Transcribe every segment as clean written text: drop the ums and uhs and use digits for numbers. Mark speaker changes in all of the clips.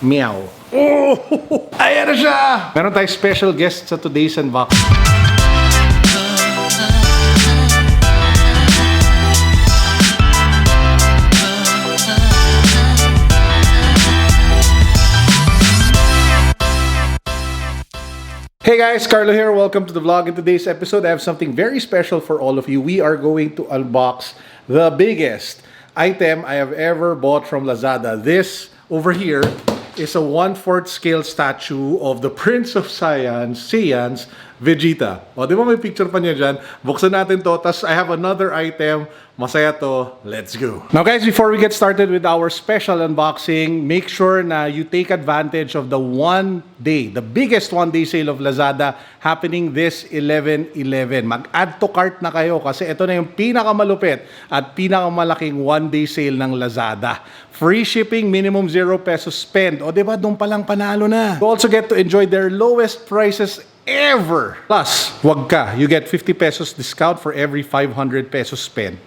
Speaker 1: Meow. Oh! Ayan na siya! Meron tayong special guest sa today's unbox. Hey guys, Carlo here. Welcome to the vlog. In today's episode, I have something very special for all of you. We are going to unbox the biggest item I have ever bought from Lazada. This over here is a 1/4 scale statue of the Prince of Saiyans, Vegeta. O, di ba may picture pa niya dyan? Buksan natin to. Tapos I have another item. Masaya to. Let's go. Now guys, before we get started with our special unboxing, make sure na you take advantage of the the biggest one-day sale of Lazada happening this 11/11. Mag-add to cart na kayo kasi ito na yung pinakamalupit at pinakamalaking one-day sale ng Lazada. Free shipping, minimum 0 pesos spend. O diba, doon palang panalo na. You also get to enjoy their lowest prices ever. Plus, wag ka. You get 50 pesos discount for every 500 pesos spend.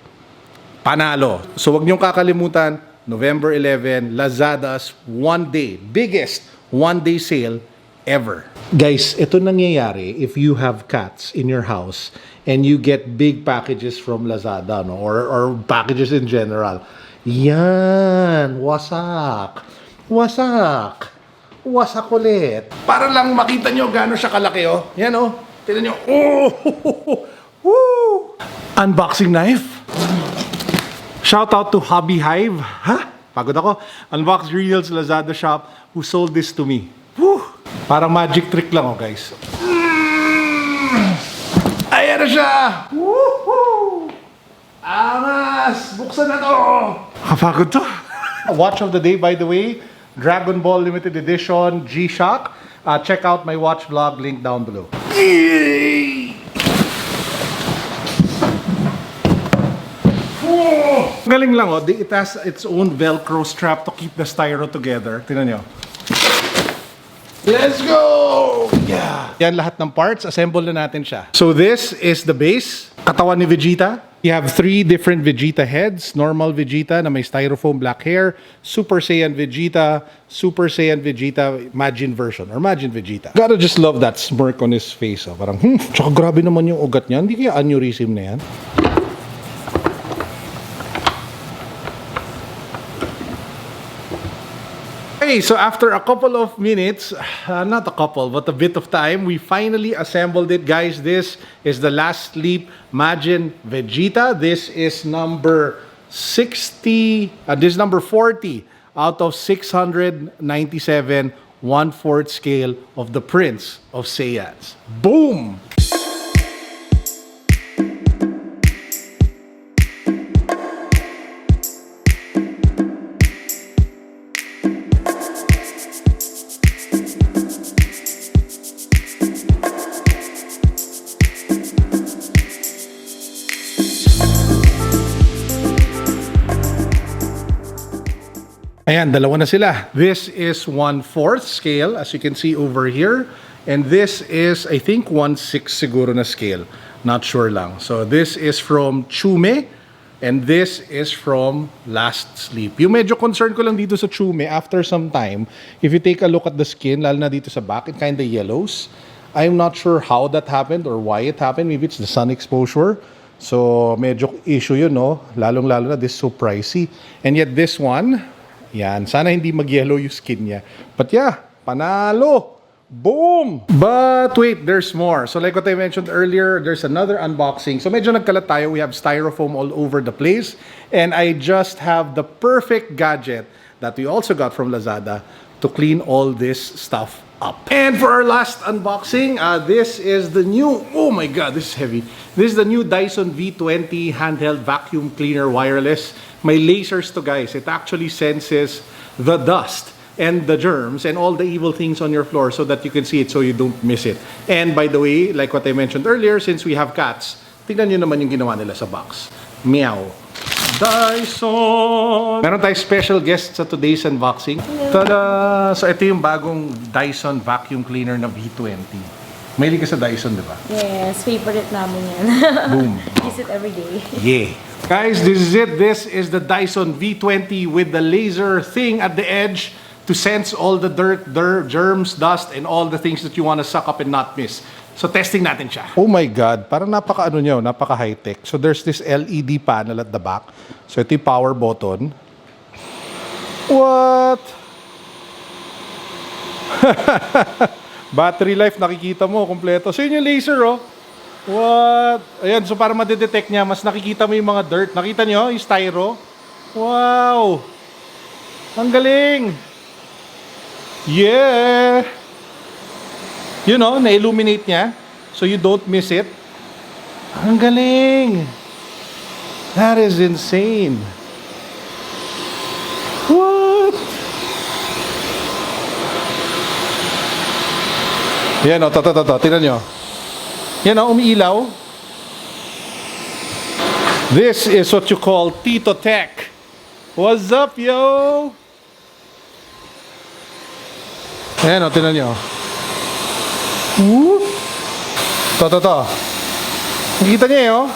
Speaker 1: Panalo. So wag niyong kakalimutan, November 11, Lazada's biggest one-day sale ever. Guys, ito nangyayari if you have cats in your house and you get big packages from Lazada, no? Or packages in general. Yan, wasak. Wasak. Wasak ulit. Para lang makita nyo gaano siya kalaki, oh. Yan, oh. Tignan nyo. Oh! Woo! Unboxing knife. Shout out to Hobby Hive. Ha? Pagod ako. Unbox Reels Lazada shop who sold this to me. Woo! Parang magic trick lang, oh, guys. Ayan na siya! Woohoo! Angas! Buksan na to! Kapagod to. Watch of the day, by the way, Dragon Ball Limited Edition G-Shock. Check out my watch vlog, link down below. Yay! Oh! Galing lang, oh. It has its own Velcro strap to keep the styro together. Tingnan nyo. Let's go! Yeah! Yan lahat ng parts. Assemble na natin siya. So this is the base. Katawan ni Vegeta. You have 3 different Vegeta heads. Normal Vegeta na may styrofoam black hair. Super Saiyan Vegeta. Super Saiyan Vegeta Majin version. Or Majin Vegeta. Gotta just love that smirk on his face. Oh. Parang, tsaka grabe naman yung ugat niya. Hindi kaya aneurysm na yan? Okay, so after a couple of minutes, not a couple, but a bit of time, we finally assembled it, guys. This is the last sleep Majin Vegeta. This is number 60, this is number 40 out of 697 1/4 scale of the Prince of Saiyans. Boom! Ayan, dalawa na sila. This is 1/4 scale, as you can see over here. And this is, I think, 1/6 siguro na scale. Not sure lang. So this is from Chume. And this is from Last Sleep. Yung medyo concern ko lang dito sa Chume, after some time, if you take a look at the skin, lalo na dito sa back, it kind of yellows. I'm not sure how that happened or why it happened. Maybe it's the sun exposure. So medyo issue yun, no? Lalong-lalo na, this is so pricey. And yet this one, yan. Sana hindi mag-yellow yung skin niya. But yeah, panalo! Boom! But wait, there's more. So like what I mentioned earlier, there's another unboxing. So medyo nagkalat tayo. We have styrofoam all over the place. And I just have the perfect gadget that we also got from Lazada to clean all this stuff up. And for our last unboxing, this is the new, oh my god, this is heavy. This is the new Dyson V20 handheld vacuum cleaner wireless. May lasers to, guys. It actually senses the dust and the germs and all the evil things on your floor so that you can see it so you don't miss it. And by the way, like what I mentioned earlier, since we have cats, tingnan nyo naman yung ginawa nila sa box. Meow. Dyson! Meron tayong special guest sa today's unboxing. Tada! So ito yung bagong Dyson vacuum cleaner na V20. Mahilig ka sa Dyson, di ba?
Speaker 2: Yes, favorite namin yan.
Speaker 1: Boom.
Speaker 2: Use it every day.
Speaker 1: Yeah. Guys, this is it. This is the Dyson V20 with the laser thing at the edge to sense all the dirt, germs, dust, and all the things that you want to suck up and not miss. So testing natin siya. Oh my God, parang napaka-ano niya, napaka high-tech. So there's this LED panel at the back. So ito yung power button. What? Battery life, nakikita mo, kompleto. So yun yung laser, oh. What? Ayan, so para madedetect niya, mas nakikita mo yung mga dirt. Nakita niyo, yung styro? Wow! Ang galing! Yeah! You know, na-illuminate niya, so you don't miss it. Ang galing! That is insane! What? Yan o, tingnan nyo. Yan o, umiilaw. This is what you call Tito Tech. What's up, yo? Yan o, tingnan nyo. Nakikita niya eh, oh.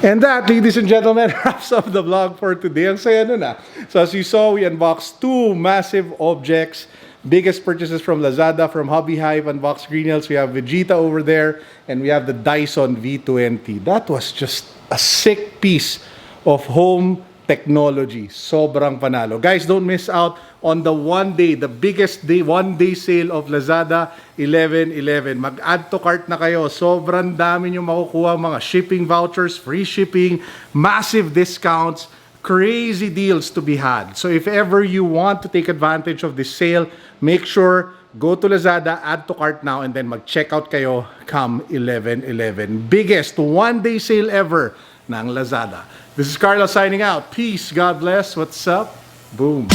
Speaker 1: And that, ladies and gentlemen, wraps up the vlog for today. Ang saya nun ah. So as you saw, we unboxed two massive objects. Biggest purchases from Lazada, from Hobby Hive, Unbox Green Hills. We have Vegeta over there, and we have the Dyson V20. That was just a sick piece of home technology. Sobrang panalo. Guys, don't miss out on the the biggest one-day sale of Lazada 11/11. Mag-add to cart na kayo. Sobrang dami nyo makukuha, mga shipping vouchers, free shipping, massive discounts, crazy deals to be had. So if ever you want to take advantage of this sale, make sure go to Lazada, add to cart now, and then mag-checkout kayo come 11/11. Biggest one-day sale ever ng Lazada. This is Carlo signing out. Peace. God bless. What's up? Boom.